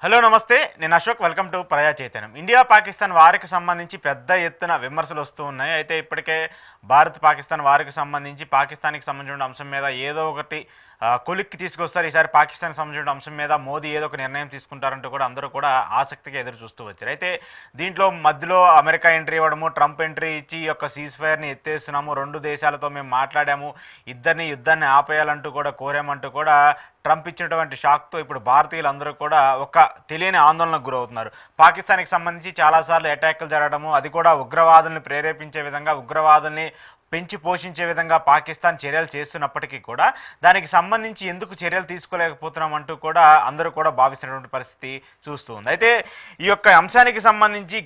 Hello నమస్తే, నేను Ashok. Welcome to ప్రజా చైతన్యం. ఇండియా పాకిస్తాన్ వారికి సంబంధించి పెద్ద ఎత్తున విమర్శలు వస్తూ ఉన్నాయి. అయితే ఇప్పటికే భారత్ పాకిస్తాన్ వారికి సంబంధించి పాకిస్తాన్కి సంబంధించిన అంశం మీద ఏదో ఒకటి కొలిక్కి తీసుకొస్తారు. ఈసారి పాకిస్తాన్కి సంబంధించిన అంశం మీద మోదీ ఏదో ఒక నిర్ణయం తీసుకుంటారంటూ కూడా అందరూ కూడా ఆసక్తిగా ఎదురు చూస్తూ వచ్చారు. అయితే దీంట్లో మధ్యలో అమెరికా ఎంట్రీ ఇవ్వడము, ట్రంప్ ఎంట్రీ ఇచ్చి ఈ యొక్క సీజ్ ఫైర్ని ఎత్తేస్తున్నాము, రెండు దేశాలతో మేము మాట్లాడాము, ఇద్దరిని యుద్ధాన్ని ఆపేయాలంటూ కూడా కోరామంటూ కూడా ట్రంప్ ఇచ్చినటువంటి షాక్తో ఇప్పుడు భారతీయులందరూ కూడా ఒక తెలియని ఆందోళనకు గురవుతున్నారు. పాకిస్తాన్కి సంబంధించి చాలాసార్లు అటాకులు జరగడము, అది కూడా ఉగ్రవాదుల్ని ప్రేరేపించే విధంగా, ఉగ్రవాదుల్ని పెంచి పోషించే విధంగా పాకిస్తాన్ చర్యలు చేస్తున్నప్పటికీ కూడా దానికి సంబంధించి ఎందుకు చర్యలు తీసుకోలేకపోతున్నామంటూ కూడా అందరూ కూడా భావిస్తున్నటువంటి పరిస్థితి చూస్తూ ఉంది. అయితే ఈ యొక్క అంశానికి సంబంధించి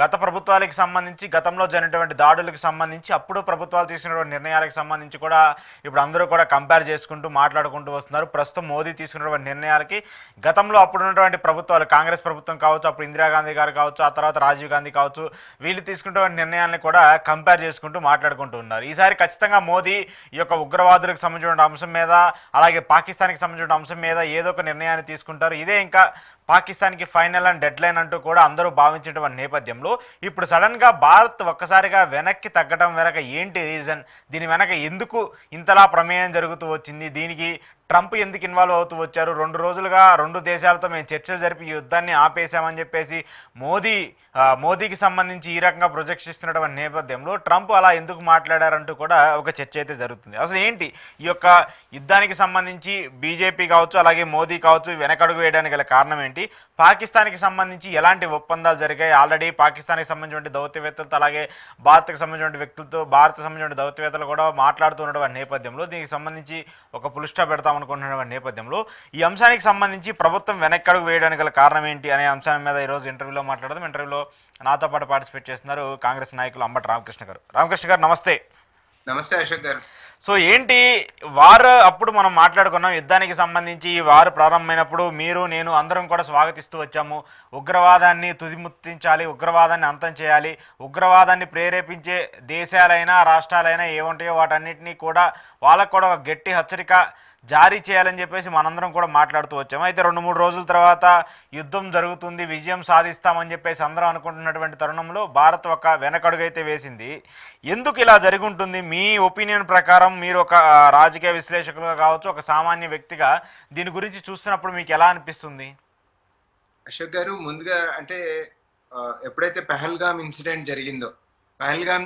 గత ప్రభుత్వాలకు సంబంధించి గతంలో జరిగినటువంటి దాడులకు సంబంధించి అప్పుడు ప్రభుత్వాలు తీసుకున్నటువంటి నిర్ణయాలకు సంబంధించి కూడా ఇప్పుడు అందరూ కూడా కంపేర్ చేసుకుంటూ మాట్లాడుకుంటూ వస్తున్నారు. ప్రస్తుతం మోదీ తీసుకున్నటువంటి నిర్ణయాలకి గతంలో అప్పుడు ఉన్నటువంటి ప్రభుత్వాలు, కాంగ్రెస్ ప్రభుత్వం కావచ్చు, అప్పుడు ఇందిరాగాంధీ గారు కావచ్చు, ఆ తర్వాత రాజీవ్ గాంధీ కావచ్చు, వీళ్ళు తీసుకున్నటువంటి నిర్ణయాలను కూడా కంపేర్ చేసుకుంటూ మాట్లాడుకుంటూ ఉన్నారు. ఈసారి ఖచ్చితంగా మోదీ ఈ యొక్క ఉగ్రవాదులకు సంబంధించిన అంశం మీద, అలాగే పాకిస్తాన్కి సంబంధించిన అంశం మీద ఏదో ఒక నిర్ణయాన్ని తీసుకుంటారు. ఇదే ఇంకా పాకిస్తాన్కి ఫైనల్ అండ్ డెడ్ లైన్ అంటూ కూడా అందరూ భావించేటువంటి నేపథ్యంలో ఇప్పుడు సడన్గా భారత్ ఒక్కసారిగా వెనక్కి తగ్గడం వెనక ఏంటి రీజన్? దీని వెనక ఎందుకు ఇంతలా ప్రమేయం జరుగుతూ వచ్చింది? దీనికి ట్రంప్ ఎందుకు ఇన్వాల్వ్ అవుతూ వచ్చారు? 2 రోజులుగా 2 దేశాలతో మేము చర్చలు జరిపి యుద్ధాన్ని ఆపేశామని చెప్పేసి మోదీకి సంబంధించి ఈ రకంగా ప్రొజెక్ట్ ఇస్తున్నటువంటి నేపథ్యంలో ట్రంప్ అలా ఎందుకు మాట్లాడారంటూ కూడా ఒక చర్చ అయితే జరుగుతుంది. అసలు ఏంటి ఈ యొక్క యుద్ధానికి సంబంధించి బీజేపీ కావచ్చు, అలాగే మోదీ కావచ్చు వెనకడుగు వేయడానికి గల కారణం ఏంటి? పాకిస్తాన్కి సంబంధించి ఎలాంటి ఒప్పందాలు జరిగాయి? ఆల్రెడీ పాకిస్తాన్కి సంబంధించిన దౌత్యవేత్తలతో, అలాగే భారత్కి సంబంధించిన వ్యక్తులతో, భారత్ సంబంధించిన దౌత్యవేత్తలు కూడా మాట్లాడుతున్నటువంటి నేపథ్యంలో దీనికి సంబంధించి ఒక పుల్ స్టాప్ పెడతాం అనుకుంటున్న నేపథ్యంలో ఈ అంశానికి సంబంధించి ప్రభుత్వం వెనక్కడుగు వేయడానికి గల కారణం ఏంటి అనే అంశం మీద ఈరోజు ఇంటర్వ్యూలో మాట్లాడదాం. ఇంటర్వ్యూలో నాతో పాటు పార్టిసిపేట్ చేస్తున్నారు కాంగ్రెస్ నాయకులు అంబటి రామకృష్ణ గారు. రామకృష్ణ గారు నమస్తే. నమస్తే అశోక్ గారు. సో ఏంటి వారు అప్పుడు మనం మాట్లాడుకున్నాం, యుద్ధానికి సంబంధించి ఈ వారు ప్రారంభమైనప్పుడు మీరు నేను అందరం కూడా స్వాగతిస్తూ వచ్చాము. ఉగ్రవాదాన్ని తుదిముట్టించాలి, ఉగ్రవాదాన్ని అంతం చేయాలి, ఉగ్రవాదాన్ని ప్రేరేపించే దేశాలైనా రాష్ట్రాలైనా ఏముంటాయో వాటన్నిటినీ కూడా వాళ్ళకు కూడా ఒక గట్టి హెచ్చరిక జారీ చేయాలని చెప్పేసి మనందరం కూడా మాట్లాడుతూ వచ్చాము. అయితే 2-3 రోజుల తర్వాత యుద్ధం జరుగుతుంది, విజయం సాధిస్తామని చెప్పేసి అందరం అనుకుంటున్నటువంటి తరుణంలో భారత్ ఒక వెనకడుగు అయితే వేసింది. ఎందుకు ఇలా జరిగి ఉంటుంది? మీ ఒపీనియన్ ప్రకారం మీరు ఒక రాజకీయ విశ్లేషకులుగా కావచ్చు, ఒక సామాన్య వ్యక్తిగా దీని గురించి చూస్తున్నప్పుడు మీకు ఎలా అనిపిస్తుంది? అశోక్ గారు, ముందుగా అంటే ఎప్పుడైతే పహల్గామ్ ఇన్సిడెంట్ జరిగిందో, పహల్గామ్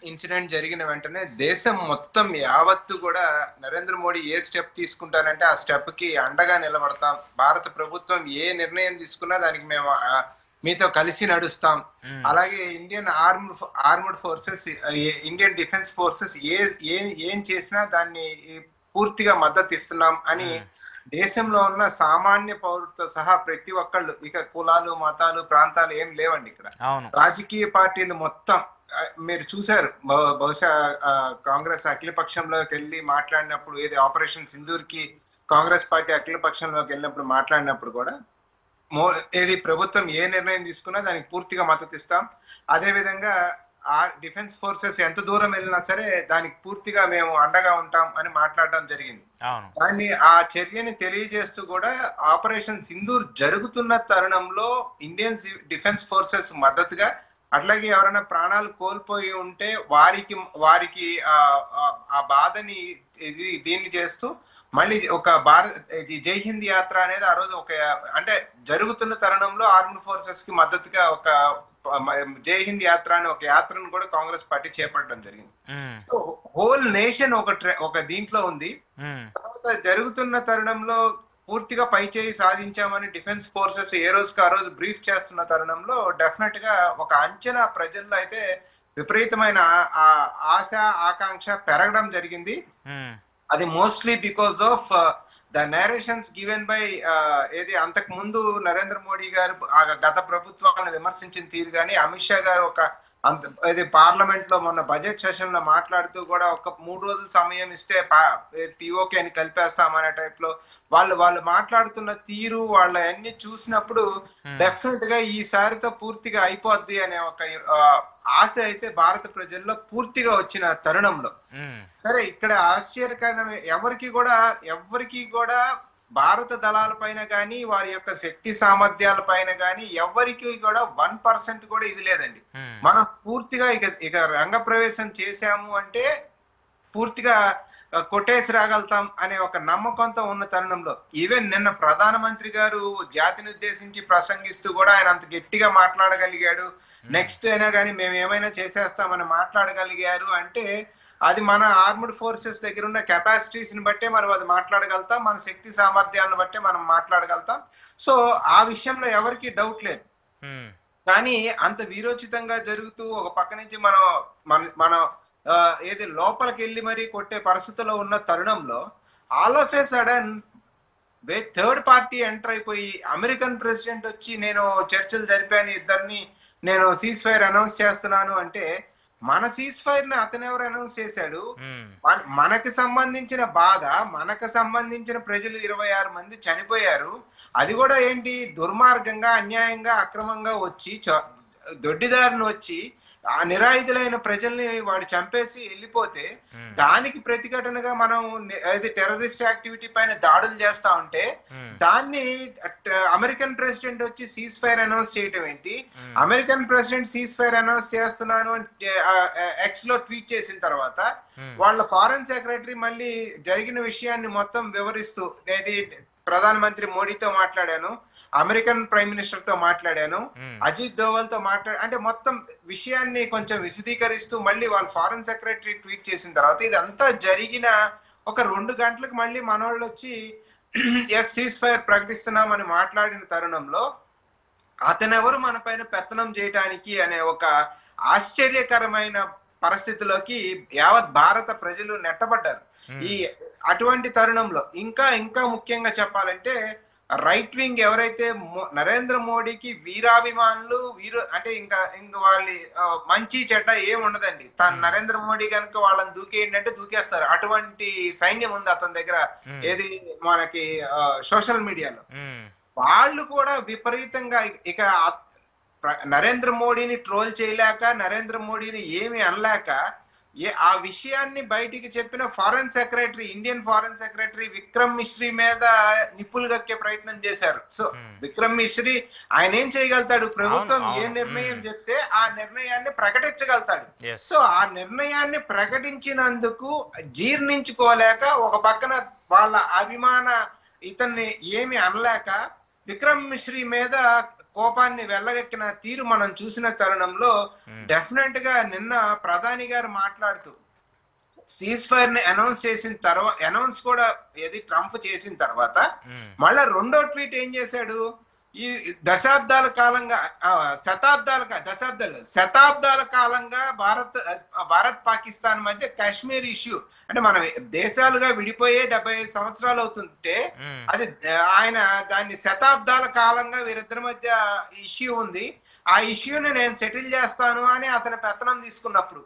ఇన్సిడెంట్ జరిగిన వెంటనే దేశం మొత్తం యావత్తు కూడా నరేంద్ర మోడీ ఏ స్టెప్ తీసుకుంటారంటే ఆ స్టెప్ కి అండగా నిలబడతాం, భారత ప్రభుత్వం ఏ నిర్ణయం తీసుకున్నా దానికి మేము మీతో కలిసి నడుస్తాం, అలాగే Indian armed forces, Indian defence forces ఏం చేసినా దాన్ని పూర్తిగా మద్దతు ఇస్తున్నాం అని దేశంలో ఉన్న సామాన్య పౌరులతో సహా ప్రతి ఒక్కళ్ళు, ఇక కులాలు మతాలు ప్రాంతాలు ఏం లేవండి ఇక్కడ. రాజకీయ పార్టీలు మొత్తం మీరు చూశారు, బహుశా కాంగ్రెస్ అఖిల పక్షంలోకి వెళ్ళి మాట్లాడినప్పుడు, ఏది ఆపరేషన్ సింధూర్ కి కాంగ్రెస్ పార్టీ అఖిల పక్షంలోకి వెళ్ళినప్పుడు మాట్లాడినప్పుడు కూడా ఏది ప్రభుత్వం ఏ నిర్ణయం తీసుకున్నా దానికి పూర్తిగా మద్దతు ఇస్తాం, అదే విధంగా డిఫెన్స్ ఫోర్సెస్ ఎంత దూరం వెళ్ళినా సరే దానికి పూర్తిగా మేము అండగా ఉంటాం అని మాట్లాడడం జరిగింది. దాన్ని ఆ చర్యని తెలియజేస్తూ కూడా ఆపరేషన్ సింధూర్ జరుగుతున్న తరుణంలో ఇండియన్ డిఫెన్స్ ఫోర్సెస్ మద్దతుగా, అట్లాగే ఎవరైనా ప్రాణాలు కోల్పోయి ఉంటే వారికి ఆ బాధని దీన్ని చేస్తూ మళ్ళీ ఒక జై హింద్ యాత్ర అనేది ఆ రోజు ఒక అంటే జరుగుతున్న తరుణంలో ఆర్మ్డ్ ఫోర్సెస్ కి మద్దతుగా ఒక జై హింద్ యాత్ర అనే ఒక యాత్రను కూడా కాంగ్రెస్ పార్టీ చేపట్టడం జరిగింది. సో హోల్ నేషన్ ఒక దీంట్లో ఉంది. తర్వాత జరుగుతున్న తరుణంలో పూర్తిగా పైచేయి సాధించామని డిఫెన్స్ ఫోర్సెస్ ఏ రోజుకి ఆ రోజు బ్రీఫ్ చేస్తున్న తరుణంలో డెఫినెట్ గా ఒక అంచనా ప్రజల్లో అయితే విపరీతమైన ఆశ ఆకాంక్ష పెరగడం జరిగింది. అది mostly because of the narrations given by ఏది అంతకు ముందు నరేంద్ర మోడీ గారు గత ప్రభుత్వాలను విమర్శించిన తీరు, కానీ అమిత్ షా గారు ఇది పార్లమెంట్ లో మొన్న బడ్జెట్ సెషన్ లో మాట్లాడుతూ కూడా ఒక 3 రోజుల సమయం ఇస్తే పిఓకే అని కలిపేస్తామనే టైప్ లో వాళ్ళు మాట్లాడుతున్న తీరు, వాళ్ళ అన్ని చూసినప్పుడు డెఫినెట్ గా ఈసారితో పూర్తిగా అయిపోద్ది అనే ఒక ఆశ అయితే భారత ప్రజల్లో పూర్తిగా వచ్చిన తరుణంలో, సరే ఇక్కడ ఆశ్చర్యకరమైన ఎవరికి కూడా భారత దళాల పైన కానీ వారి యొక్క శక్తి సామర్థ్యాల పైన కానీ ఎవరికి కూడా 1% కూడా ఇది లేదండి. మనం పూర్తిగా ఇక రంగప్రవేశం చేశాము అంటే పూర్తిగా కొట్టేసి రాగలుగుతాం అనే ఒక నమ్మకంతో ఉన్న తరుణంలో ఈవెన్ నిన్న ప్రధానమంత్రి గారు జాతిని ఉద్దేశించి ప్రసంగిస్తూ కూడా ఆయన అంత గట్టిగా మాట్లాడగలిగాడు. నెక్స్ట్ అయినా కానీ మేము ఏమైనా చేసేస్తామని మాట్లాడగలిగారు అంటే అది మన ఆర్మ్డ్ ఫోర్సెస్ దగ్గర ఉన్న కెపాసిటీస్ ని బట్టే మనం అది మాట్లాడగలుగుతాం, మన శక్తి సామర్థ్యాలను బట్టే మనం మాట్లాడగలుగుతాం. సో ఆ విషయంలో ఎవరికి డౌట్ లేదు. కానీ అంత వీరోచితంగా జరుగుతూ ఒక పక్క నుంచి మనం ఏది లోపలికి వెళ్ళి మరీ కొట్టే పరిస్థితిలో ఉన్న తరుణంలో all of A sudden third party enter అయిపోయి అమెరికన్ ప్రెసిడెంట్ వచ్చి నేను చర్చలు జరిపాను, ఇద్దరిని నేను సీజ్ ఫైర్ అనౌన్స్ చేస్తున్నాను అంటే మన సీజ్ ఫైర్ ని అతను ఎవరు అనౌన్స్ చేశాడు? మనకు సంబంధించిన బాధ, మనకు సంబంధించిన ప్రజలు 26 మంది చనిపోయారు. అది కూడా ఏంటి దుర్మార్గంగా అన్యాయంగా అక్రమంగా వచ్చి దొడ్డిదారిని వచ్చి ఆ నిరాయుధులైన ప్రజల్ని వాడు చంపేసి వెళ్ళిపోతే దానికి ప్రతిఘటనగా మనం టెర్రరిస్ట్ యాక్టివిటీ పైన దాడులు చేస్తా ఉంటే దాన్ని అమెరికన్ ప్రెసిడెంట్ వచ్చి సీజ్ ఫైర్ అనౌన్స్ చేయటం ఏంటి? American president cease fire announce చేస్తున్నాను ఎక్స్ లో ట్వీట్ చేసిన తర్వాత వాళ్ళ ఫారెన్ సెక్రటరీ మళ్ళీ జరిగిన విషయాన్ని మొత్తం వివరిస్తూ ప్రధానమంత్రి మోడీతో మాట్లాడాను, అమెరికన్ ప్రైమ్ మినిస్టర్ తో మాట్లాడాను, అజిత్ డోవల్ తో అంటే మొత్తం విషయాన్ని కొంచెం విశదీకరిస్తూ మళ్ళీ వాళ్ళ ఫారెన్ సెక్రటరీ ట్వీట్ చేసిన తర్వాత ఇదంతా జరిగిన ఒక 2 గంటలకు మళ్ళీ మనోళ్ళు వచ్చి ఎస్ సీజ్ ఫైర్ ప్రకటిస్తున్నామని మాట్లాడిన తరుణంలో అతనెవరు మన పైన పెత్తనం చేయటానికి అనే ఒక ఆశ్చర్యకరమైన పరిస్థితిలోకి యావత్ భారత ప్రజలు నెట్టబడ్డారు. ఈ అటువంటి తరుణంలో ఇంకా ముఖ్యంగా చెప్పాలంటే రైట్ వింగ్ ఎవరైతే నరేంద్ర మోడీకి వీరాభిమానులు అంటే ఇంకా వాళ్ళ మంచి చెడ్డ ఏమి ఉండదండి. నరేంద్ర మోడీ కనుక వాళ్ళని దూకేయండి అంటే దూకేస్తారు. అటువంటి సైన్యం ఉంది అతని దగ్గర, ఏది మనకి సోషల్ మీడియాలో. వాళ్ళు కూడా విపరీతంగా ఇక నరేంద్ర మోడీని ట్రోల్ చేయలేక, నరేంద్ర మోడీని ఏమి అనలేక ఆ విషయాన్ని బయటికి చెప్పిన foreign secretary, Indian foreign secretary Vikram Misri మీద నిప్పులు గక్కే ప్రయత్నం చేశారు. సో విక్రమ్ మిశ్రీ ఆయన ఏం చేయగలుగుతాడు? ప్రభుత్వం ఏ నిర్ణయం చెప్తే ఆ నిర్ణయాన్ని ప్రకటించగలుగుతాడు. సో ఆ నిర్ణయాన్ని ప్రకటించినందుకు జీర్ణించుకోలేక ఒక పక్కన వాళ్ళ అభిమాన ఇతన్ని ఏమి అనలేక విక్రమ్ మిశ్రీ మీద కోపాన్ని వెళ్ళగక్కిన తీరు మనం చూసిన తరుణంలో డెఫినెట్ గా నిన్న ప్రధాని గారు మాట్లాడుతూ సీజ్ ఫైర్ ని అనౌన్స్ చేసిన తర్వాత, అనౌన్స్ కూడా ఏది ట్రంప్ చేసిన తర్వాత మళ్ళా రెండో ట్వీట్ ఏం చేశాడు? ఈ శతాబ్దాల కాలంగా భారత్ పాకిస్తాన్ మధ్య కాశ్మీర్ ఇష్యూ అంటే మనం దేశాలుగా విడిపోయే 75 సంవత్సరాలు అవుతుంటే అది ఆయన దాన్ని శతాబ్దాల కాలంగా వీరిద్దరి మధ్య ఇష్యూ ఉంది, ఆ ఇష్యూని నేను సెటిల్ చేస్తాను అని అతని పెత్తనం తీసుకున్నప్పుడు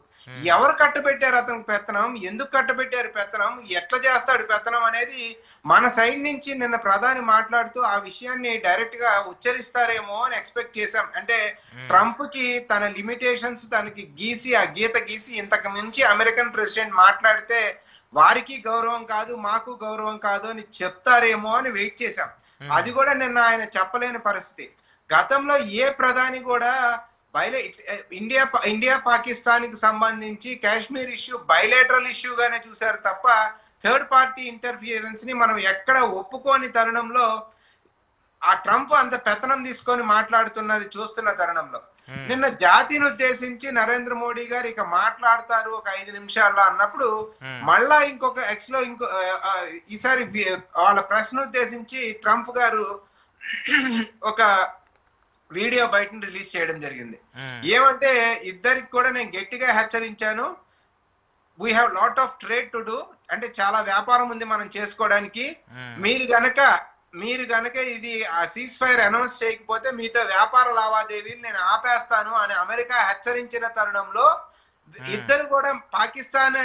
ఎవరు కట్టబెట్టారు అతనికి పెత్తనం? ఎందుకు కట్టబెట్టారు పెత్తనం? ఎట్లా చేస్తాడు పెత్తనం అనేది మన సైడ్ నుంచి నిన్న ప్రధాని మాట్లాడుతూ ఆ విషయాన్ని డైరెక్ట్ గా ఉచ్చరిస్తారేమో అని ఎక్స్పెక్ట్ చేశాం. అంటే ట్రంప్ కి తన లిమిటేషన్స్ తనకి ఆ గీత గీసి ఇంతకు మించి అమెరికన్ ప్రెసిడెంట్ మాట్లాడితే వారికి గౌరవం కాదు, మాకు గౌరవం కాదు అని చెప్తారేమో అని వెయిట్ చేశాం. అది కూడా నిన్న ఆయన చెప్పలేని పరిస్థితి. గతంలో ఏ ప్రధాని కూడా ఇండియా పాకిస్తాన్ కి సంబంధించి కాశ్మీర్ ఇష్యూ బైలేటరల్ ఇష్యూగానే చూశారు తప్ప థర్డ్ పార్టీ ఇంటర్ఫియరెన్స్ ని మనం ఎక్కడ ఒప్పుకోని తరుణంలో ఆ ట్రంప్ అంత పెత్తనం తీసుకొని మాట్లాడుతున్నది చూస్తున్న తరుణంలో నిన్న జాతిని ఉద్దేశించి నరేంద్ర మోడీ గారు ఇక మాట్లాడతారు ఒక 5 నిమిషాల్లో అన్నప్పుడు మళ్ళా ఇంకొక ఎక్స్ లో ఈసారి వాళ్ళ ప్రశ్న ఉద్దేశించి ట్రంప్ గారు ఒక వీడియో బయట రిలీజ్ చేయడం జరిగింది. ఏమంటే ఇద్దరికి కూడా నేను గట్టిగా హెచ్చరించాను, we have lot of trade to do, అంటే చాలా వ్యాపారం ఉంది మనం చేసుకోవడానికి, మీరు గనక ఇది ఆ సీజ్ ఫైర్ అనౌన్స్ చేయకపోతే మీతో వ్యాపార లావాదేవీలు నేను ఆపేస్తాను అని అమెరికా హెచ్చరించిన తరుణంలో ఇద్దరు కూడా పాకిస్తాన్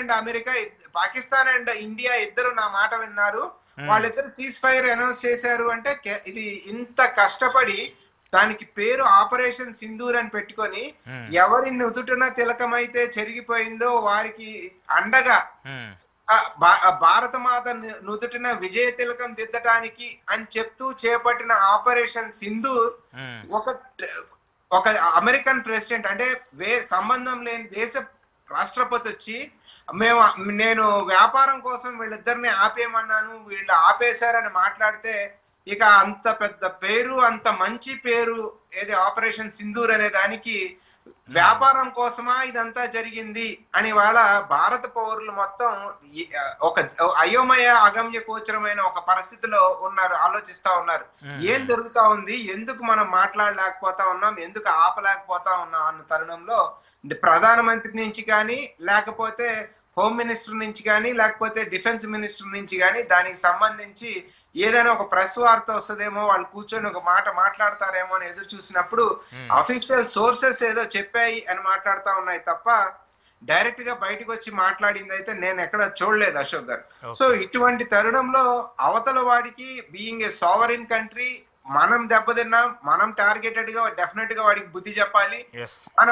అండ్ ఇండియా ఇద్దరు నా మాట విన్నారు. వాళ్ళిద్దరు సీజ్ ఫైర్ అనౌన్స్ చేశారు అంటే ఇది ఇంత కష్టపడి దానికి పేరు ఆపరేషన్ సింధూర్ అని పెట్టుకొని ఎవరి నుదుటిన తిలకమైతే చెరిగిపోయిందో వారికి అండగా భారత మాత నుదుటిన విజయ తిలకం దిద్దటానికి అని చెప్తూ చేపట్టిన ఆపరేషన్ సింధూర్ ఒక ఒక అమెరికన్ ప్రెసిడెంట్ అంటే సంబంధం లేని దేశ రాష్ట్రపతి వచ్చి నేను వ్యాపారం కోసం వీళ్ళిద్దరిని ఆపేయమన్నాను, వీళ్ళు ఆపేశారని మాట్లాడితే ఇక అంత పెద్ద పేరు, అంత మంచి పేరు ఏది ఆపరేషన్ సింధూర్ అనే దానికి వ్యాపారం కోసమా ఇదంతా జరిగింది అని వాళ్ళ భారత పౌరులు మొత్తం ఒక అయోమయ అగమ్య గోచరమైన ఒక పరిస్థితిలో ఉన్నారు, ఆలోచిస్తా ఉన్నారు. ఏం జరుగుతా ఉంది, ఎందుకు మనం మాట్లాడలేకపోతా ఉన్నాం, ఎందుకు ఆపలేకపోతా ఉన్నాం అన్న తరుణంలో ప్రధానమంత్రి నుంచి కానీ లేకపోతే హోమ్ మినిస్టర్ నుంచి కానీ లేకపోతే డిఫెన్స్ మినిస్టర్ నుంచి కానీ దానికి సంబంధించి ఏదైనా ఒక ప్రెస్ వార్త వస్తుందేమో, వాళ్ళు కూర్చొని ఒక మాట మాట్లాడతారేమో అని ఎదురు చూసినప్పుడు అఫీషియల్ సోర్సెస్ ఏదో చెప్పాయి అని మాట్లాడుతూ ఉన్నాయి తప్ప డైరెక్ట్ గా బయటకు వచ్చి మాట్లాడింది అయితే నేను ఎక్కడ చూడలేదు అశోక్ గారు. సో ఇటువంటి తరుణంలో అవతల వాడికి బీయింగ్ ఏ సావరిన్ కంట్రీ మనం దెబ్బతిన్నాం, మనం టార్గెటెడ్ గా డెఫినెట్ గా వాడికి బుద్ధి చెప్పాలి. మన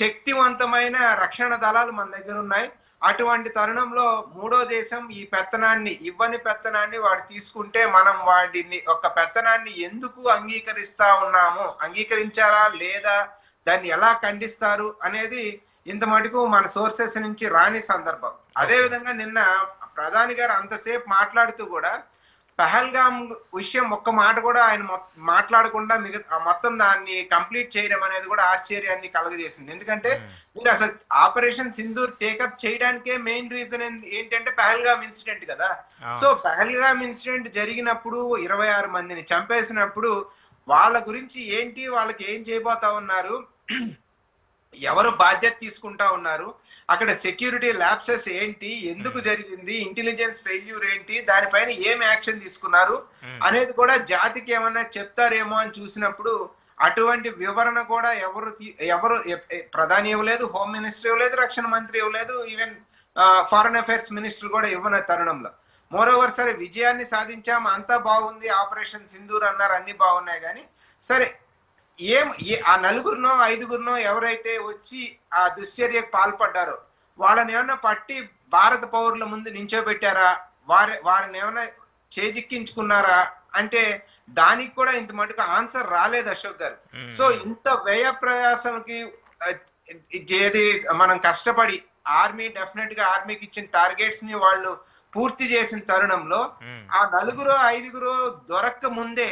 శక్తివంతమైన రక్షణ దళాలు మన దగ్గర ఉన్నాయి. అటువంటి తరుణంలో మూడో దేశం ఈ పెత్తనాన్ని ఇవ్వని పెత్తనాన్ని వాడు తీసుకుంటే మనం వాడిని ఒక పెత్తనాన్ని ఎందుకు అంగీకరిస్తా ఉన్నాము, అంగీకరించారా లేదా, దాన్ని ఎలా ఖండిస్తారు అనేది ఇంత మటుకు మన సోర్సెస్ నుంచి రాని సందర్భం. అదే విధంగా నిన్న ప్రధాని గారు అంతసేపు మాట్లాడుతూ కూడా పహల్గామ్ విషయం ఒక్క మాట కూడా ఆయన మాట్లాడకుండా మొత్తం దాన్ని కంప్లీట్ చేయడం అనేది కూడా ఆశ్చర్యాన్ని కలగజేసింది. ఎందుకంటే మీరు అసలు ఆపరేషన్ సింధూర్ టేకప్ చేయడానికే మెయిన్ రీజన్ ఏంటంటే పహల్గామ్ ఇన్సిడెంట్ కదా. సో పహల్గామ్ ఇన్సిడెంట్ జరిగినప్పుడు 26 మందిని చంపేసినప్పుడు వాళ్ళ గురించి ఏంటి, వాళ్ళకి ఏం చేయబోతా ఉన్నారు, ఎవరు బాధ్యత తీసుకుంటా ఉన్నారు, అక్కడ సెక్యూరిటీ ల్యాప్సెస్ ఏంటి, ఎందుకు జరిగింది, ఇంటెలిజెన్స్ ఫెయిల్యూర్ ఏంటి, దానిపైన ఏం యాక్షన్ తీసుకున్నారు అనేది కూడా జాతికి ఏమన్నా చెప్తారేమో అని చూసినప్పుడు అటువంటి వివరణ కూడా ఎవరు ప్రధాని ఇవ్వలేదు, హోమ్ మినిస్టర్ ఇవ్వలేదు, రక్షణ మంత్రి ఇవ్వలేదు, ఈవెన్ ఫారెన్ అఫైర్స్ మినిస్టర్ కూడా ఇవ్వని తరుణంలో మోరోవర్ సరే విజయాన్ని సాధించాం, అంతా బాగుంది, ఆపరేషన్ సింధూర్ అన్నారు, అన్ని బాగున్నాయి. కానీ సరే ఆ నలుగురినో ఐదుగురినో ఎవరైతే వచ్చి ఆ దుశ్చర్యకు పాల్పడ్డారో వాళ్ళని ఏమన్నా పట్టి భారత పౌరుల ముందు నించోబెట్టారా, వారిని ఏమైనా చేజిక్కించుకున్నారా అంటే దానికి కూడా ఇంత మటుకు ఆన్సర్ రాలేదు అశోక్ గారు. సో ఇంత వ్యయ ప్రయాసంకి ఏది మనం కష్టపడి ఆర్మీ డెఫినెట్ గా ఆర్మీకి ఇచ్చిన టార్గెట్స్ ని వాళ్ళు పూర్తి చేసిన తరుణంలో ఆ నలుగురో ఐదుగురో దొరక్క ముందే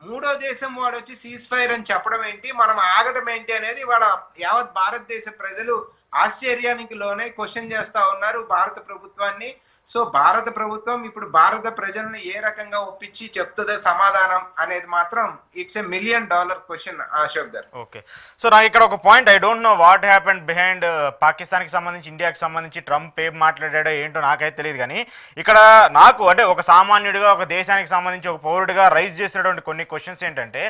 మూడో దేశం వాడు వచ్చి సీజ్ ఫైర్ అని చెప్పడం ఏంటి, మనం ఆగడం ఏంటి అనేది వాళ్ళ యావత్ భారతదేశ ప్రజలు ఆశ్చర్యానికి లోనే క్వశ్చన్ చేస్తా ఉన్నారు భారత ప్రభుత్వాన్ని. సో భారత ప్రభుత్వం ఇప్పుడు భారత ప్రజలను ఏ రకంగా ఒప్పించి చెప్తుందో సమాధానం అనేది మాత్రం it's $1 million question Ashok garu. Okay, so నాకు ఇక్కడ ఒక point, I don't know what happened behind పాకిస్తాన్కి సంబంధించి ఇండియాకి సంబంధించి ట్రంప్ ఏం మాట్లాడాడో ఏంటో నాకైతే తెలియదు. కానీ ఇక్కడ నాకు అంటే ఒక సామాన్యుడిగా ఒక దేశానికి సంబంధించి ఒక పౌరుడిగా రైజ్ చేసినటువంటి కొన్ని క్వశ్చన్స్ ఏంటంటే,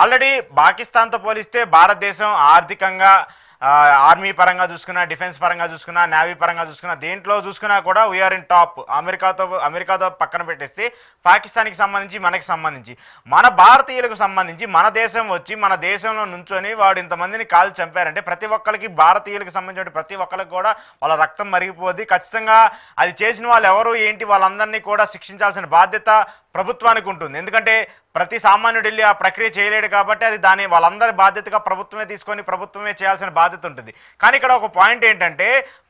ఆల్రెడీ పాకిస్తాన్తో పోలిస్తే భారతదేశం ఆర్థికంగా ఆర్మీ పరంగా చూసుకున్నా, డిఫెన్స్ పరంగా చూసుకున్నా, నేవీ పరంగా చూసుకున్నా, దేంట్లో చూసుకున్నా కూడా వీఆర్ ఇన్ టాప్. అమెరికాతో పక్కన పెట్టేస్తే పాకిస్తాన్కి సంబంధించి మనకి సంబంధించి మన భారతీయులకు సంబంధించి మన దేశం వచ్చి మన దేశంలో నుంచొని వాడు ఇంతమందిని కాల్చి చంపారంటే ప్రతి ఒక్కరికి భారతీయులకు సంబంధించిన ప్రతి ఒక్కరికి కూడా వాళ్ళ రక్తం మరిగిపోద్ది. ఖచ్చితంగా అది చేసిన వాళ్ళు ఎవరు ఏంటి వాళ్ళందరినీ కూడా శిక్షించాల్సిన బాధ్యత ప్రభుత్వానికి ఉంటుంది. ఎందుకంటే ప్రతి సామాన్యుడు వెళ్ళి ఆ ప్రక్రియ చేయలేడు కాబట్టి అది దాని వాళ్ళందరి బాధ్యతగా ప్రభుత్వమే తీసుకొని ప్రభుత్వమే చేయాల్సిన బాధ్యత ఉంటుంది. కానీ ఇక్కడ ఒక పాయింట్ ఏంటంటే,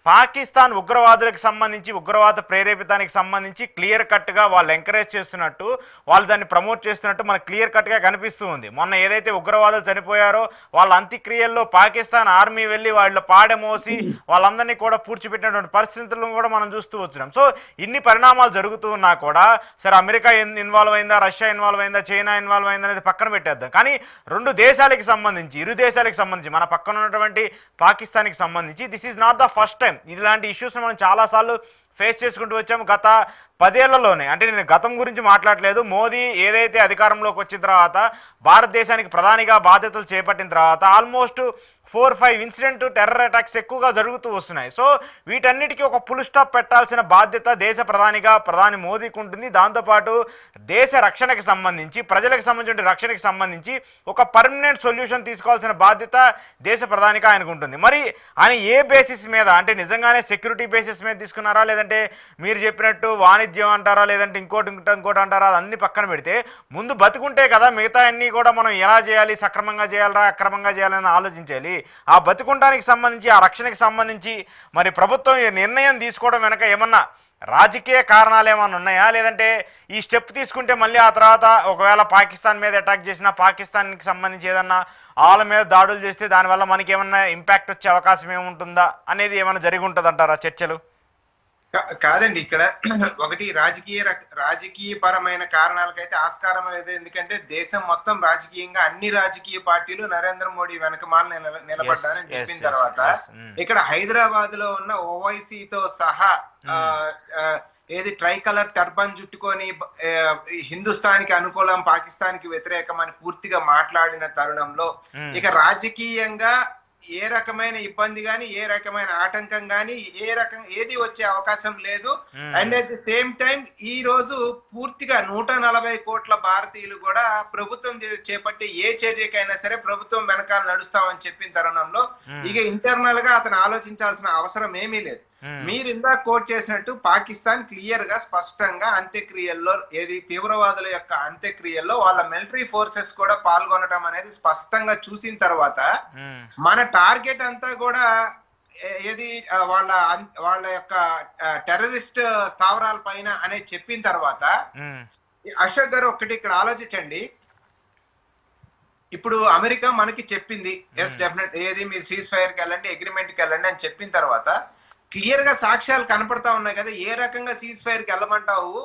పాకిస్తాన్ ఉగ్రవాదులకు సంబంధించి ఉగ్రవాద ప్రేరేపితానికి సంబంధించి క్లియర్ కట్గా వాళ్ళు ఎంకరేజ్ చేస్తున్నట్టు, వాళ్ళు దాన్ని ప్రమోట్ చేస్తున్నట్టు మనకు క్లియర్ కట్గా కనిపిస్తూ ఉంది. మొన్న ఏదైతే ఉగ్రవాదులు చనిపోయారో వాళ్ళ అంత్యక్రియల్లో పాకిస్తాన్ ఆర్మీ వెళ్ళి వాళ్ళ పాడె మోసి వాళ్ళందరినీ కూడా పూడ్చిపెట్టినటువంటి పరిస్థితులను కూడా మనం చూస్తూ వచ్చినాం. సో ఇన్ని పరిణామాలు జరుగుతూ ఉన్నా కూడా సరే అమెరికా ఇన్వాల్వ్ అయిందా, రష్యా ఇన్వాల్వ్ అయిందా, చైనా ఇన్వాల్వ్ అయిందా అనేది పక్కన పెట్టేద్దాం. కానీ ఇరు దేశాలకు సంబంధించి మన పక్కన ఉన్నటువంటి పాకిస్తాన్కి సంబంధించి this is not the first time. ఇలాంటి ఇష్యూస్ మనం చాలాసార్లు ఫేస్ చేసుకుంటూ వచ్చాము గత 10 ఏళ్లలోనే. అంటే నేను గతం గురించి మాట్లాడలేదు, మోదీ ఏదైతే అధికారంలోకి వచ్చిన తర్వాత భారతదేశానికి ప్రధానిగా బాధ్యతలు చేపట్టిన తర్వాత ఆల్మోస్ట్ 4-5 ఇన్సిడెంట్ టెర్రర్ అటాక్స్ ఎక్కువగా జరుగుతూ వస్తున్నాయి. సో వీటన్నిటికీ ఒక ఫుల్ స్టాప్ పెట్టాల్సిన బాధ్యత దేశ ప్రధాని మోదీకి ఉంటుంది. దాంతోపాటు దేశ రక్షణకి సంబంధించి, ప్రజలకు సంబంధించిన రక్షణకి సంబంధించి ఒక పర్మనెంట్ సొల్యూషన్ తీసుకోవాల్సిన బాధ్యత దేశ ప్రధానికి ఆయనకు ఉంటుంది. మరి ఆయన ఏ బేసిస్ మీద, అంటే నిజంగానే సెక్యూరిటీ బేసిస్ మీద తీసుకున్నారా, లేదంటే మీరు చెప్పినట్టు వాణిజ్యం అంటారా, లేదంటే ఇంకోటి అంటారా, అది అన్ని పక్కన పెడితే ముందు బతుకుంటే కదా మిగతా అన్నీ కూడా మనం ఎలా చేయాలి, సక్రమంగా చేయాలరా అక్రమంగా చేయాలని ఆలోచించాలి. ఆ బతుకుంటానికి సంబంధించి, ఆ రక్షణకి సంబంధించి మరి ప్రభుత్వం ఈ నిర్ణయం తీసుకోవడం వెనక ఏమన్నా రాజకీయ కారణాలు ఏమైనా ఉన్నాయా, లేదంటే ఈ స్టెప్ తీసుకుంటే మళ్ళీ ఆ తర్వాత ఒకవేళ పాకిస్తాన్ మీద అటాక్ చేసినా, పాకిస్తాన్కి సంబంధించి ఏదన్నా వాళ్ళ మీద దాడులు చేస్తే దానివల్ల మనకి ఏమన్నా ఇంపాక్ట్ వచ్చే అవకాశం ఏముంటుందా అనేది ఏమైనా జరిగి ఉంటుంది అంటారా చర్చలు? కాదండి, ఇక్కడ ఒకటి రాజకీయపరమైన కారణాలకైతే ఆస్కారం లేదు. ఎందుకంటే దేశం మొత్తం రాజకీయంగా అన్ని రాజకీయ పార్టీలు నరేంద్ర మోడీ వెనకమాల నిలబడ్డారని చెప్పిన తర్వాత ఇక్కడ హైదరాబాద్ లో ఉన్న ఓవైసీతో సహా ఏది ట్రై కలర్ టర్బన్ చుట్టుకొని హిందుస్థానికి అనుకూలం పాకిస్తాన్ కి వ్యతిరేకం అని పూర్తిగా మాట్లాడిన తరుణంలో ఇక రాజకీయంగా ఏ రకమైన ఇబ్బంది గాని, ఏ రకమైన ఆటంకం గాని, ఏది వచ్చే అవకాశం లేదు. And at the same time ఈ రోజు పూర్తిగా 140 కోట్ల భారతీయులు కూడా ప్రభుత్వం చేపట్టే ఏ చర్యకైనా సరే ప్రభుత్వం వెనకాల నడుస్తామని చెప్పిన తరుణంలో ఇక ఇంటర్నల్ గా అతను ఆలోచించాల్సిన అవసరం ఏమీ లేదు. మీరు ఇందాక కోట్ చేసినట్టు పాకిస్తాన్ క్లియర్ గా స్పష్టంగా అంత్యక్రియల్లో, ఏది తీవ్రవాదుల యొక్క అంత్యక్రియల్లో వాళ్ళ మిలిటరీ ఫోర్సెస్ కూడా పాల్గొనడం అనేది స్పష్టంగా చూసిన తర్వాత మన టార్గెట్ అంతా కూడా ఏది వాళ్ళ యొక్క టెర్రరిస్ట్ స్థావరాల పైన అనేది చెప్పిన తర్వాత అశోక్ గారు ఒకటి ఇక్కడ ఆలోచించండి. ఇప్పుడు అమెరికా మనకి చెప్పింది ఎస్ డెఫినెట్ ఏది మీరు సీజ్ ఫైర్ కి వెళ్ళండి, అగ్రిమెంట్ కి వెళ్ళండి అని చెప్పిన తర్వాత క్లియర్ గా సాక్ష్యాలు కనపడతా ఉన్నాయి కదా, ఏ రకంగా సీజ్ ఫైర్ కి వెళ్ళమంటావు?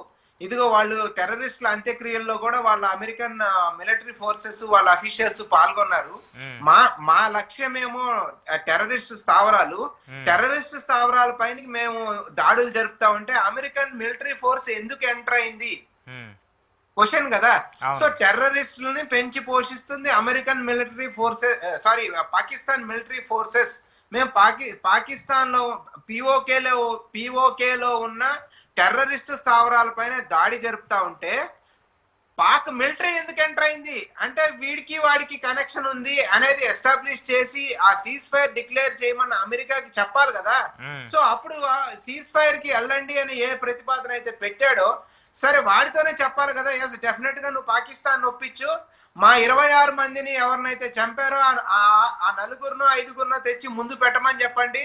ఇదిగో వాళ్ళు టెర్రరిస్టుల అంత్యక్రియల్లో కూడా వాళ్ళ అమెరికన్ మిలిటరీ ఫోర్సెస్ వాళ్ళ అఫీషియల్స్ పాల్గొన్నారు. మా లక్ష్యమేమో టెర్రరిస్ట్ స్థావరాలు, టెర్రరిస్ట్ స్థావరాల పైన మేము దాడులు జరుపుతా ఉంటే అమెరికన్ మిలిటరీ ఫోర్స్ ఎందుకు ఎంటర్ అయింది క్వశ్చన్ కదా. సో టెర్రరిస్టులని పెంచి పోషిస్తుంది American military forces, Pakistan military forces. మేము పాకిస్తాన్ లో పిఓకేలో ఉన్న టెర్రరిస్ట్ స్థావరాల పైన దాడి జరుపుతా ఉంటే పాక్ మిలిటరీ ఎందుకు ఎంటర్ అయింది అంటే వాడికి కనెక్షన్ ఉంది అనేది ఎస్టాబ్లిష్ చేసి ఆ సీజ్ ఫైర్ డిక్లేర్ చేయమన్న అమెరికాకి చెప్పాలి కదా. సో అప్పుడు సీజ్ ఫైర్ కి వెళ్ళండి అని ఏ ప్రతిపాదన అయితే పెట్టాడో సరే వాడితోనే చెప్పాలి కదా. ఎస్ డెఫినెట్ గా నువ్వు పాకిస్తాన్ ఒప్పించు, మా 26 మందిని ఎవరినైతే చంపారో ఆ 4-5 తెచ్చి ముందు పెట్టమని చెప్పండి,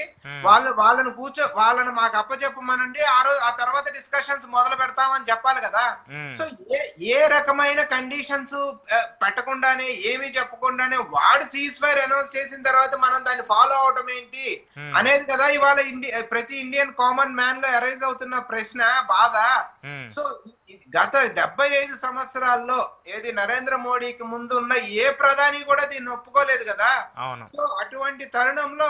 వాళ్ళని మాకు అప్పచెప్పమనండి, ఆ తర్వాత డిస్కషన్స్ మొదలు పెడతామని చెప్పాలి కదా. సో ఏ రకమైన కండిషన్స్ పెట్టకుండానే ఏమీ చెప్పకుండానే వాడు సీజ్ ఫైర్ అనౌన్స్ చేసిన తర్వాత మనం దాన్ని ఫాలో అవటం ఏంటి అనేది కదా ఇవాళ ప్రతి ఇండియన్ కామన్ మ్యాన్ లో అరైజ్ అవుతున్న ప్రశ్న, బాధ. సో గత 75 సంవత్సరాల్లో ఏది నరేంద్ర మోడీకి ముందు ఉన్న ఏ ప్రధాని కూడా దీన్ని ఒప్పుకోలేదు కదా. సో అటువంటి తరుణంలో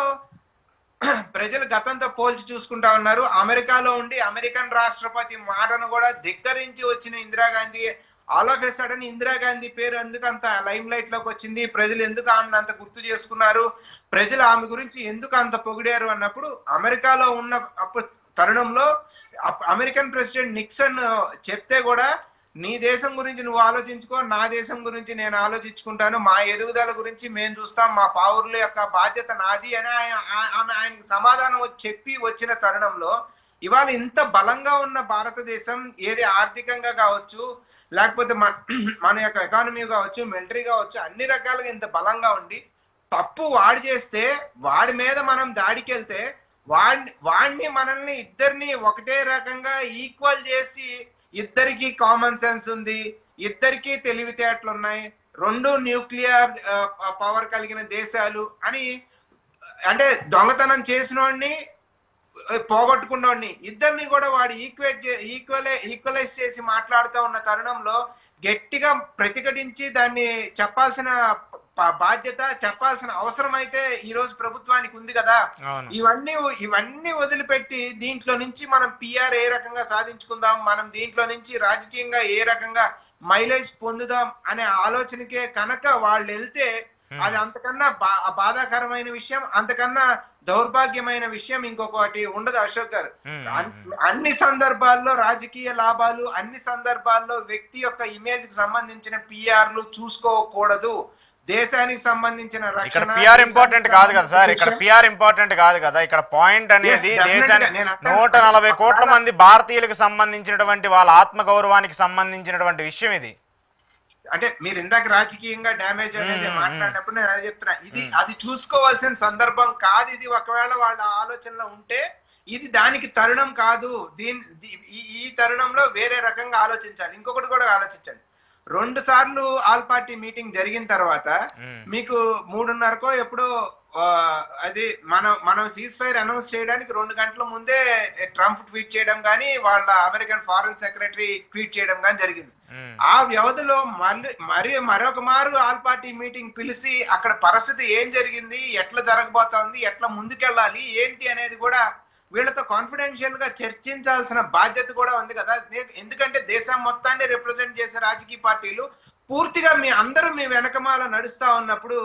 ప్రజలు గతంతో పోల్చి చూసుకుంటా ఉన్నారు. అమెరికాలో ఉండి అమెరికన్ రాష్ట్రపతి మాటను కూడా ధిక్కరించి వచ్చిన Indira Gandhi all of a sudden Indira Gandhi పేరు ఎందుకు అంత లైమ్ లైట్ లోకి వచ్చింది, ప్రజలు ఎందుకు ఆమెను అంత గుర్తు చేసుకున్నారు, ప్రజలు ఆమె గురించి ఎందుకు అంత పొగిడారు అన్నప్పుడు అమెరికాలో ఉన్న తరుణంలో అమెరికన్ ప్రెసిడెంట్ నిక్సన్ చెప్తే కూడా నీ దేశం గురించి నువ్వు ఆలోచించుకో, నా దేశం గురించి నేను ఆలోచించుకుంటాను, మా ఎదుగుదల గురించి మేము చూస్తాం, మా పౌరుల యొక్క బాధ్యత నాది అని ఆయనకి సమాధానం చెప్పి వచ్చిన తరుణంలో ఇవాళ ఇంత బలంగా ఉన్న భారతదేశం ఏది ఆర్థికంగా కావచ్చు, లేకపోతే మన యొక్క ఎకానమీ కావచ్చు, మిలిటరీ కావచ్చు, అన్ని రకాలుగా ఇంత బలంగా ఉండి తప్పు వాడు చేస్తే వాడి మీద మనం దాడికి వెళ్తే వాడిని మనల్ని ఇద్దరిని ఒకటే రకంగా ఈక్వల్ చేసి ఇద్దరికి కామన్ సెన్స్ ఉంది, ఇద్దరికి తెలివితేటలు ఉన్నాయి, 2 న్యూక్లియర్ పవర్ కలిగిన దేశాలు అని అంటే దొంగతనం చేసినోడిని పోగొట్టుకున్నోడిని ఇద్దరిని కూడా వాడు ఈక్వలైజ్ చేసి మాట్లాడుతూ ఉన్న తరుణంలో గట్టిగా ప్రతిఘటించి దాన్ని చెప్పాల్సిన బాధ్యత, చెప్పాల్సిన అవసరం అయితే ఈ రోజు ప్రభుత్వానికి ఉంది కదా. ఇవన్నీ వదిలిపెట్టి దీంట్లో నుంచి మనం పిఆర్ ఏ రకంగా సాధించుకుందాం, మనం దీంట్లో నుంచి రాజకీయంగా ఏ రకంగా మైలేజ్ పొందుదాం అనే ఆలోచనకే కనుక వాళ్ళు వెళ్తే అది అంతకన్నా బాధాకరమైన విషయం, అంతకన్నా దౌర్భాగ్యమైన విషయం ఇంకొకటి ఉండదు అశోక్ గారు. అన్ని సందర్భాల్లో రాజకీయ లాభాలు, అన్ని సందర్భాల్లో వ్యక్తి యొక్క ఇమేజ్ కి సంబంధించిన పిఆర్లు చూసుకోకూడదు. దేశానికి సంబంధించిన ఇక్కడ పిఆర్ ఇంపార్టెంట్ కాదు కదా సార్, ఇక్కడ పిఆర్ ఇంపార్టెంట్ కాదు కదా. ఇక్కడ పాయింట్ అనేది దేశానికి 140 కోట్ల మంది భారతీయులకు సంబంధించినటువంటి వాళ్ళ ఆత్మగౌరవానికి సంబంధించినటువంటి విషయం ఇది. అంటే మీరు ఇందాక రాజకీయంగా డ్యామేజ్ అనేది మాట్లాడినప్పుడు నేను అదే చెప్తున్నా, ఇది అది చూసుకోవాల్సిన సందర్భం కాదు. ఇది ఒకవేళ వాళ్ళ ఆలోచనలో ఉంటే ఇది దానికి తరుణం కాదు. ఈ తరుణంలో వేరే రకంగా ఆలోచించాలి. ఇంకొకటి కూడా ఆలోచించండి. 2 సార్లు ఆల్ పార్టీ మీటింగ్ జరిగిన తర్వాత మీకు 3:30కో ఎప్పుడో అది మనం సీజ్ ఫైర్ అనౌన్స్ చేయడానికి 2 గంటల ముందే ట్రంప్ ట్వీట్ చేయడం కానీ వాళ్ళ అమెరికన్ ఫారెన్ సెక్రటరీ ట్వీట్ చేయడం కానీ జరిగింది. ఆ వ్యవధిలో మరొక మారు ఆల్ పార్టీ మీటింగ్ పిలిచి అక్కడ పరిస్థితి ఏం జరిగింది, ఎట్లా జరగబోతోంది, ఎట్లా ముందుకెళ్ళాలి ఏంటి అనేది కూడా వీళ్ళతో కాన్ఫిడెన్షియల్ గా చర్చించాల్సిన బాధ్యత కూడా ఉంది కదా. ఎందుకంటే దేశం మొత్తాన్ని రిప్రజెంట్ చేసే రాజకీయ పార్టీలు పూర్తిగా అందరూ మీ వెనకమాల నడుస్తా ఉన్నప్పుడు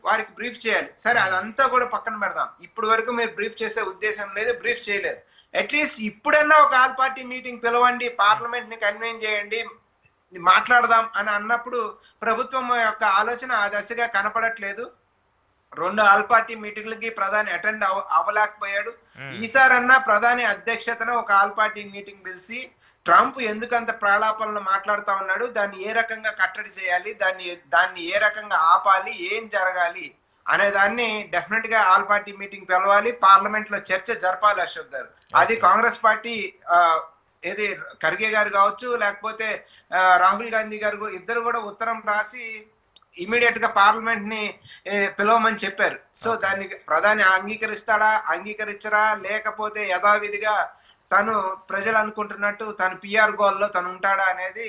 వారికి బ్రీఫ్ చేయాలి. సరే, అదంతా కూడా పక్కన పెడదాం. ఇప్పుడు వరకు మీరు బ్రీఫ్ చేసే ఉద్దేశం లేదు, బ్రీఫ్ చేయలేదు. అట్లీస్ట్ ఇప్పుడన్నా ఒక ఆల్ పార్టీ మీటింగ్ పిలవండి, పార్లమెంట్ ని కన్వీన్ చేయండి, మాట్లాడదాం అని అన్నప్పుడు ప్రభుత్వం యొక్క ఆలోచన ఆ దశగా కనపడట్లేదు. 2 ఆల్ పార్టీ మీటింగ్లకి ప్రధాని అటెండ్ అవ్వలేకపోయాడు. ఈసారన్నా ప్రధాని అధ్యక్షతన ఒక ఆల్ పార్టీ మీటింగ్ పిలిచి ట్రంప్ ఎందుకంత ప్రాళాపనలు మాట్లాడుతూ ఉన్నాడు, దాన్ని ఏ రకంగా కట్టడి చేయాలి, దాన్ని ఏ రకంగా ఆపాలి, ఏం జరగాలి అనే దాన్ని డెఫినెట్ గా ఆల్ పార్టీ మీటింగ్ పిలవాలి, పార్లమెంట్ లో చర్చ జరపాలి అశోక్ గారు. అది కాంగ్రెస్ పార్టీ ఏది ఖర్గే గారు కావచ్చు, లేకపోతే రాహుల్ గాంధీ గారు ఇద్దరు కూడా ఉత్తరం రాసి ఇమీడియట్ గా పార్లమెంట్ ని పిలవమని చెప్పారు. సో దాన్ని ప్రధాని అంగీకరించరా లేకపోతే యథావిధిగా తను ప్రజలు అనుకుంటున్నట్టు తను పిఆర్ గోల్లో తను ఉంటాడా అనేది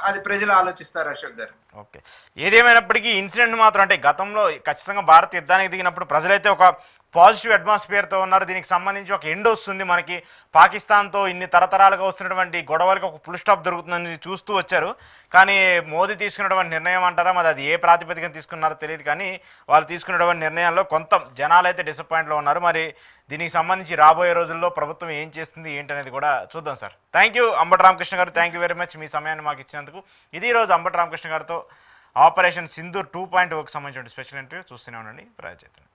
అది ప్రజలు ఆలోచిస్తారు అశోక్ గారు. ఓకే, ఏదేమైనప్పటికీ ఇన్సిడెంట్ మాత్రం అంటే గతంలో ఖచ్చితంగా భారత్ యుద్ధానికి దిగినప్పుడు ప్రజలైతే ఒక పాజిటివ్ అట్మాస్ఫియర్తో ఉన్నారు. దీనికి సంబంధించి ఒక ఎండ్ వస్తుంది, మనకి పాకిస్తాన్తో ఇన్ని తరతరాలుగా వస్తున్నటువంటి గొడవలకు ఒక ఫుల్ స్టాప్ దొరుకుతుందని చూస్తూ వచ్చారు. కానీ మోదీ తీసుకున్నటువంటి నిర్ణయం అంటారా, మరి అది ఏ ప్రాతిపదికన తీసుకున్నారో తెలియదు. కానీ వాళ్ళు తీసుకున్నటువంటి నిర్ణయంలో కొంత జనాలు అయితే డిసప్పాయింట్లో ఉన్నారు. మరి దీనికి సంబంధించి రాబోయే రోజుల్లో ప్రభుత్వం ఏం చేస్తుంది ఏంటనేది కూడా చూద్దాం sir. Thank you Ambati Ramakrishna గారు, థ్యాంక్ యూ వెరీ మచ్ మీ సమయాన్ని మాకు ఇచ్చినందుకు. ఇది ఈరోజు అంబటి రామకృష్ణ గారితో ఆపరేషన్ సింధూర్ 2.0కి సంబంధించిన స్పెషల్ ఇంటర్వ్యూ. చూస్తూనే ఉండండి ప్రజాచైతన్యం.